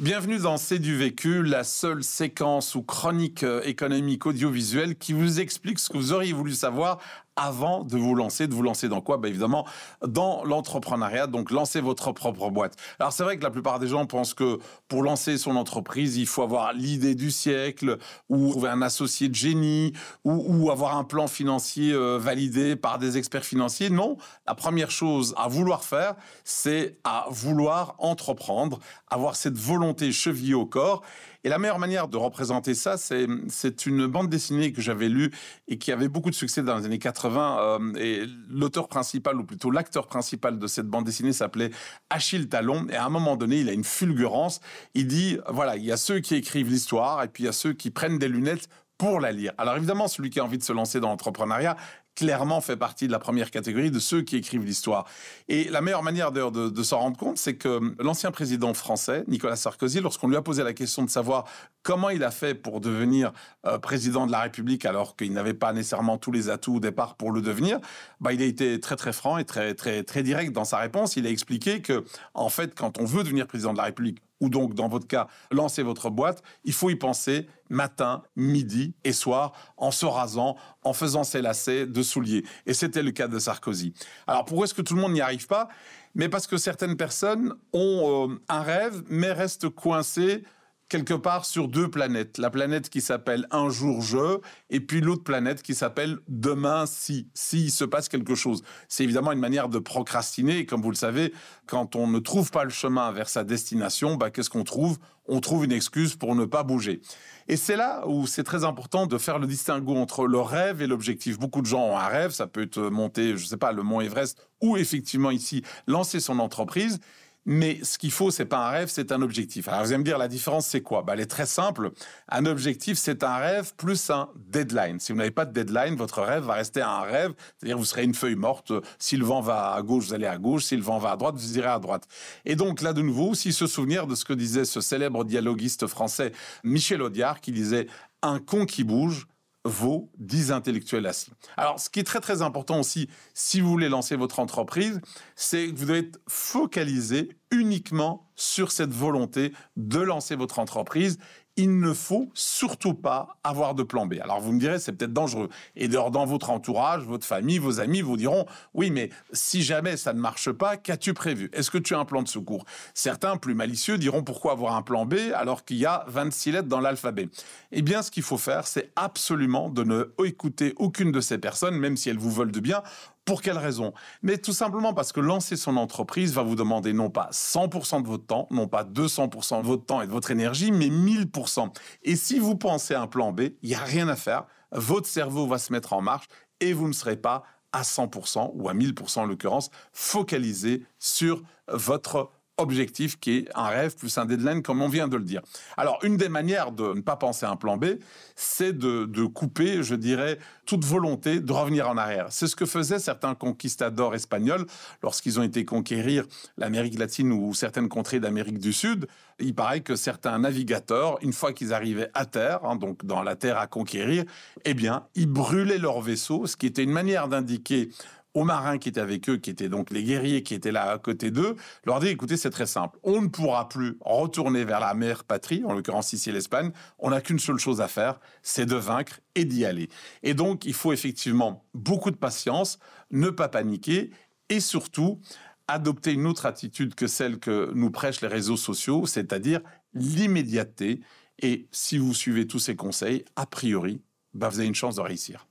Bienvenue dans C'est du vécu, la seule séquence ou chronique économique audiovisuelle qui vous explique ce que vous auriez voulu savoir avant de vous lancer. De vous lancer dans quoi ? Évidemment, dans l'entrepreneuriat, donc lancer votre propre boîte. Alors c'est vrai que la plupart des gens pensent que pour lancer son entreprise, il faut avoir l'idée du siècle, ou trouver un associé de génie, ou avoir un plan financier validé par des experts financiers. Non, la première chose à vouloir faire, c'est à vouloir entreprendre, avoir cette volonté chevillée au corps. Et la meilleure manière de représenter ça, c'est une bande dessinée que j'avais lue et qui avait beaucoup de succès dans les années 80. Et l'auteur principal, ou plutôt l'acteur principal de cette bande dessinée s'appelait Achille Talon. Et à un moment donné, il a une fulgurance. Il dit, voilà, il y a ceux qui écrivent l'histoire et puis il y a ceux qui prennent des lunettes pour la lire. Alors évidemment, celui qui a envie de se lancer dans l'entrepreneuriat, clairement fait partie de la première catégorie de ceux qui écrivent l'histoire. Et la meilleure manière d'ailleurs de s'en rendre compte, c'est que l'ancien président français, Nicolas Sarkozy, lorsqu'on lui a posé la question de savoir comment il a fait pour devenir président de la République alors qu'il n'avait pas nécessairement tous les atouts au départ pour le devenir, il a été très très franc et très direct dans sa réponse. Il a expliqué que, en fait, quand on veut devenir président de la République, ou donc, dans votre cas, lancer votre boîte, il faut y penser matin, midi et soir, en se rasant, en faisant ses lacets de souliers. Et c'était le cas de Sarkozy. Alors, pourquoi est-ce que tout le monde n'y arrive pas ? Mais parce que certaines personnes ont un rêve, mais restent coincées quelque part sur deux planètes. La planète qui s'appelle « un jour je » et puis l'autre planète qui s'appelle « demain si il se passe quelque chose ». C'est évidemment une manière de procrastiner. Et comme vous le savez, quand on ne trouve pas le chemin vers sa destination, qu'est-ce qu'on trouve ? On trouve une excuse pour ne pas bouger. Et c'est là où c'est très important de faire le distinguo entre le rêve et l'objectif. Beaucoup de gens ont un rêve, ça peut être monter, je sais pas, le mont Everest, ou effectivement ici, lancer son entreprise. Mais ce qu'il faut, c'est pas un rêve, c'est un objectif. Alors vous allez me dire, la différence, c'est quoi ? Elle est très simple. Un objectif, c'est un rêve plus un deadline. Si vous n'avez pas de deadline, votre rêve va rester un rêve. C'est-à-dire, vous serez une feuille morte. Si le vent va à gauche, vous allez à gauche. Si le vent va à droite, vous irez à droite. Et donc, là, de nouveau, si se souvenir de ce que disait ce célèbre dialoguiste français Michel Audiard, qui disait « Un con qui bouge vaut 10 intellectuels assis ». Alors, ce qui est très, très important aussi, si vous voulez lancer votre entreprise, c'est que vous devez être focalisé uniquement sur cette volonté de lancer votre entreprise. Il ne faut surtout pas avoir de plan B. Alors, vous me direz, c'est peut-être dangereux. Et dehors, dans votre entourage, votre famille, vos amis vous diront, oui, mais si jamais ça ne marche pas, qu'as-tu prévu ? Est-ce que tu as un plan de secours ? Certains, plus malicieux, diront, pourquoi avoir un plan B alors qu'il y a 26 lettres dans l'alphabet ? Eh bien, ce qu'il faut faire, c'est absolument de ne écouter aucune de ces personnes, même si elles vous veulent de bien. Pour quelle raison ? Mais tout simplement parce que lancer son entreprise va vous demander non pas 100% de votre temps, non pas 200% de votre temps et de votre énergie, mais 1000%. Et si vous pensez à un plan B, il n'y a rien à faire. Votre cerveau va se mettre en marche et vous ne serez pas à 100% ou à 1000% en l'occurrence, focalisé sur votre objectif qui est un rêve plus un deadline, comme on vient de le dire. Alors, une des manières de ne pas penser à un plan B, c'est de couper, je dirais, toute volonté de revenir en arrière. C'est ce que faisaient certains conquistadors espagnols lorsqu'ils ont été conquérir l'Amérique latine ou certaines contrées d'Amérique du Sud. Il paraît que certains navigateurs, une fois qu'ils arrivaient à terre, donc dans la terre à conquérir, eh bien, ils brûlaient leur vaisseau, ce qui était une manière d'indiquer aux marins qui étaient avec eux, qui étaient donc les guerriers qui étaient là à côté d'eux, leur dit, écoutez, c'est très simple. On ne pourra plus retourner vers la mère patrie, en l'occurrence ici l'Espagne. On n'a qu'une seule chose à faire, c'est de vaincre et d'y aller. Et donc, il faut effectivement beaucoup de patience, ne pas paniquer et surtout adopter une autre attitude que celle que nous prêchent les réseaux sociaux, c'est-à-dire l'immédiateté. Et si vous suivez tous ces conseils, a priori, vous avez une chance de réussir.